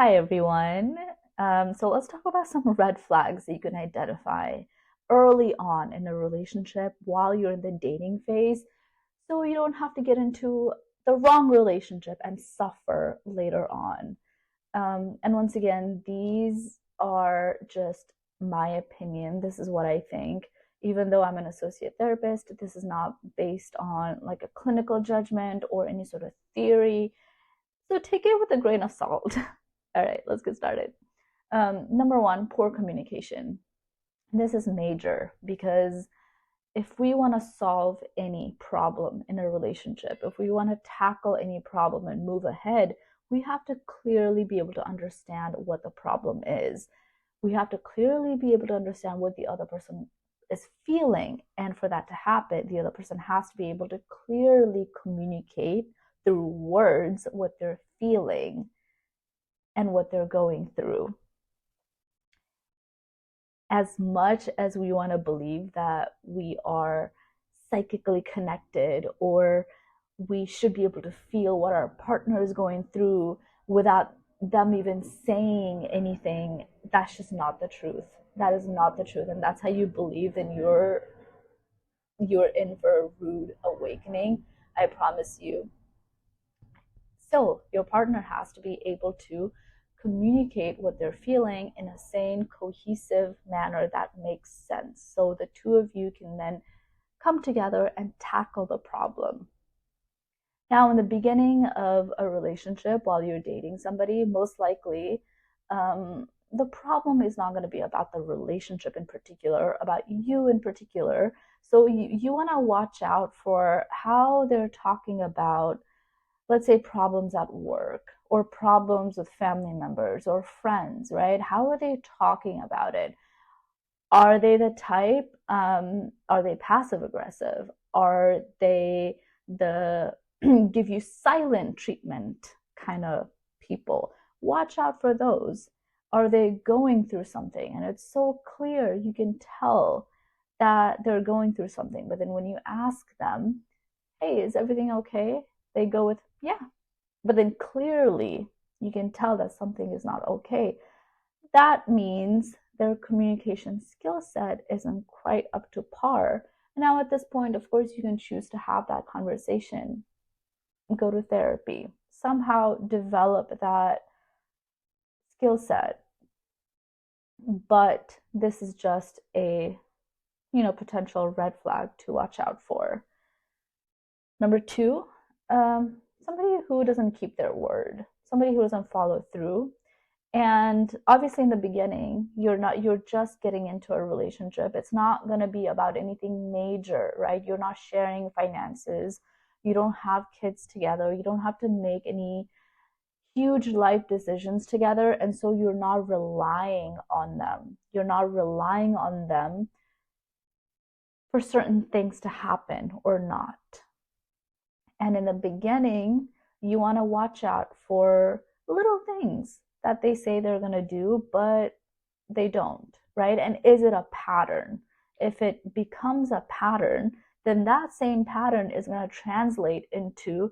Hi, everyone. So let's talk about some red flags that you can identify early on in a relationship while you're in the dating phase, so you don't have to get into the wrong relationship and suffer later on. And once again, these are just my opinion. This is what I think. Even though I'm an associate therapist, this is not based on like a clinical judgment or any sort of theory. So take it with a grain of salt. All right, let's get started. Number one, poor communication. This is major because if we want to solve any problem in a relationship, if we want to tackle any problem and move ahead, we have to clearly be able to understand what the problem is. We have to clearly be able to understand what the other person is feeling. And for that to happen, the other person has to be able to clearly communicate through words what they're feeling and what they're going through. As much as we want to believe that we are psychically connected or we should be able to feel what our partner is going through without them even saying anything, that's just not the truth. That is not the truth. And that's how you believe then you're in for a rude awakening. I promise you. So your partner has to be able to communicate what they're feeling in a sane, cohesive manner that makes sense. So the two of you can then come together and tackle the problem. Now, in the beginning of a relationship, while you're dating somebody, most likely the problem is not going to be about the relationship in particular, about you in particular. So you want to watch out for how they're talking about, let's say, problems at work or problems with family members or friends, right? How are they talking about it? Are they the type? Are they passive aggressive? Are they the give you silent treatment kind of people? Watch out for those. Are they going through something? And it's so clear, you can tell that they're going through something. But then when you ask them, hey, is everything okay? They go with, yeah. But then clearly you can tell that something is not okay. That means their communication skill set isn't quite up to par. Now, at this point, of course, you can choose to have that conversation, go to therapy, somehow develop that skill set. But this is just a potential red flag to watch out for. Number two, somebody who doesn't keep their word, somebody who doesn't follow through. And obviously in the beginning, you're just getting into a relationship. It's not going to be about anything major, right? You're not sharing finances. You don't have kids together. You don't have to make any huge life decisions together. And so you're not relying on them. You're not relying on them for certain things to happen or not. And in the beginning, you want to watch out for little things that they say they're going to do, but they don't, right? And is it a pattern? If it becomes a pattern, then that same pattern is going to translate into,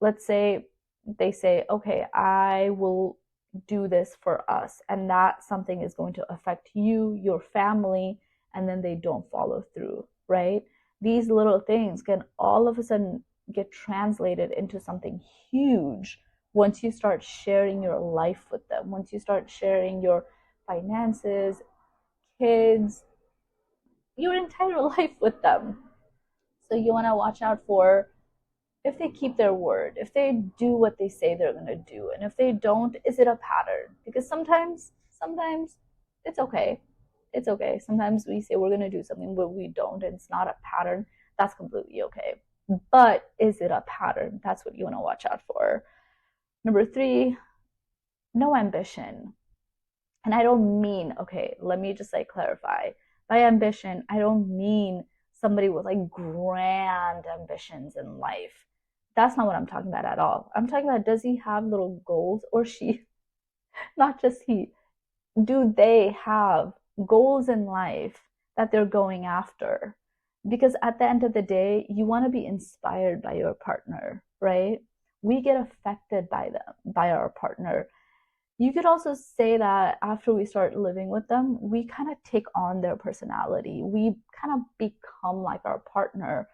let's say, they say, okay, I will do this for us. And that something is going to affect you, your family, and then they don't follow through, right? These little things can all of a sudden get translated into something huge once you start sharing your life with them, once you start sharing your finances, kids, your entire life with them. So you want to watch out for if they keep their word, if they do what they say they're going to do, and if they don't, is it a pattern? Because sometimes it's okay. It's okay. Sometimes we say we're going to do something, but we don't, and it's not a pattern. That's completely okay. But is it a pattern? That's what you want to watch out for. Number three, no ambition. And I don't mean, okay, let me just like clarify. By ambition, I don't mean somebody with like grand ambitions in life. That's not what I'm talking about at all. I'm talking about, does he have little goals, or she, not just he, do they have goals in life that they're going after? Because at the end of the day, you want to be inspired by your partner, right? We get affected by them, by our partner. You could also say that after we start living with them, we kind of take on their personality. We kind of become like our partner.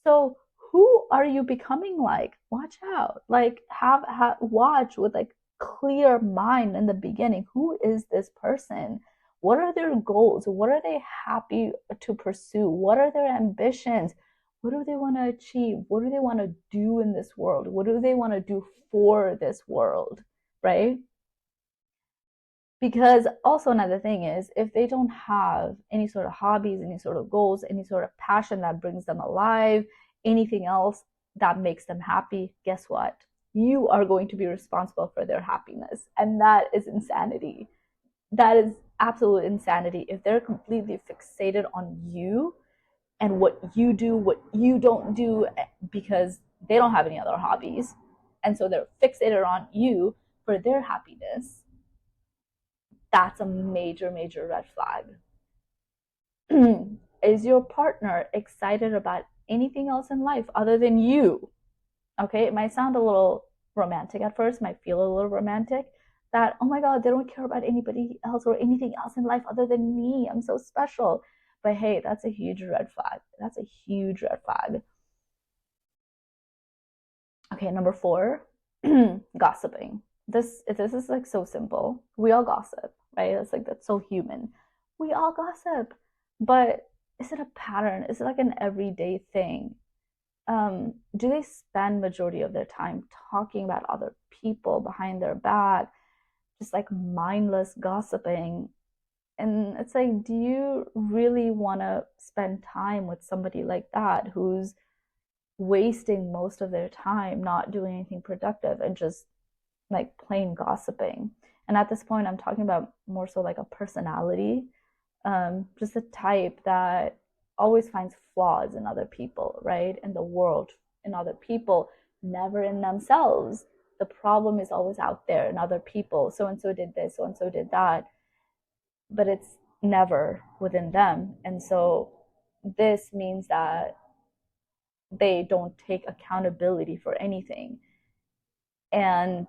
So who are you becoming like? Watch out. Like have watch with like clear mind in the beginning. Who is this person? What are their goals? What are they happy to pursue? What are their ambitions? What do they want to achieve? What do they want to do in this world? What do they want to do for this world? Right? Because also another thing is if they don't have any sort of hobbies, any sort of goals, any sort of passion that brings them alive, anything else that makes them happy, guess what? You are going to be responsible for their happiness. And that is insanity. That is absolute insanity. If they're completely fixated on you and what you do, what you don't do, because they don't have any other hobbies, and so they're fixated on you for their happiness, that's a major, major red flag. Is your partner excited about anything else in life other than you? Okay, it might sound a little romantic at first, might feel a little romantic. That, oh my God, they don't care about anybody else or anything else in life other than me. I'm so special. But hey, that's a huge red flag. That's a huge red flag. Okay, number 4, gossiping. This is like so simple. We all gossip, right? It's like that's so human. We all gossip, but is it a pattern? Is it like an everyday thing? Do they spend majority of their time talking about other people behind their back, just like mindless gossiping? And it's like, do you really want to spend time with somebody like that who's wasting most of their time not doing anything productive and just like plain gossiping? And at this point, I'm talking about more so like a personality, just a type that always finds flaws in other people, right? In the world, in other people, never in themselves. The problem is always out there in other people. So and so did this, so and so did that, but it's never within them. And so this means that they don't take accountability for anything. And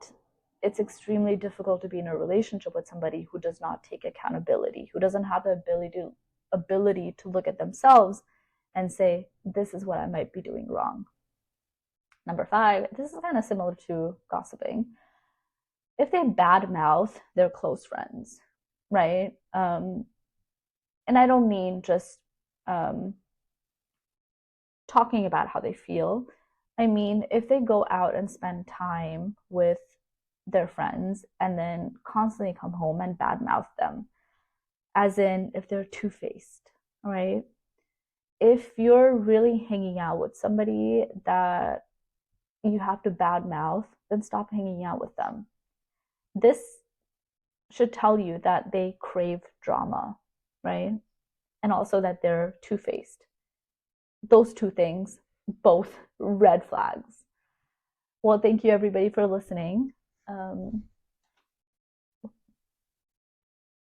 it's extremely difficult to be in a relationship with somebody who does not take accountability, who doesn't have the ability to look at themselves and say, this is what I might be doing wrong. Number 5, this is kind of similar to gossiping. If they badmouth their close friends, right? And I don't mean just talking about how they feel. I mean, if they go out and spend time with their friends and then constantly come home and badmouth them, as in if they're two-faced, right? If you're really hanging out with somebody that you have to badmouth, then stop hanging out with them. This should tell you that they crave drama, right? And also that they're two-faced. Those two things, both red flags. Well, thank you everybody for listening.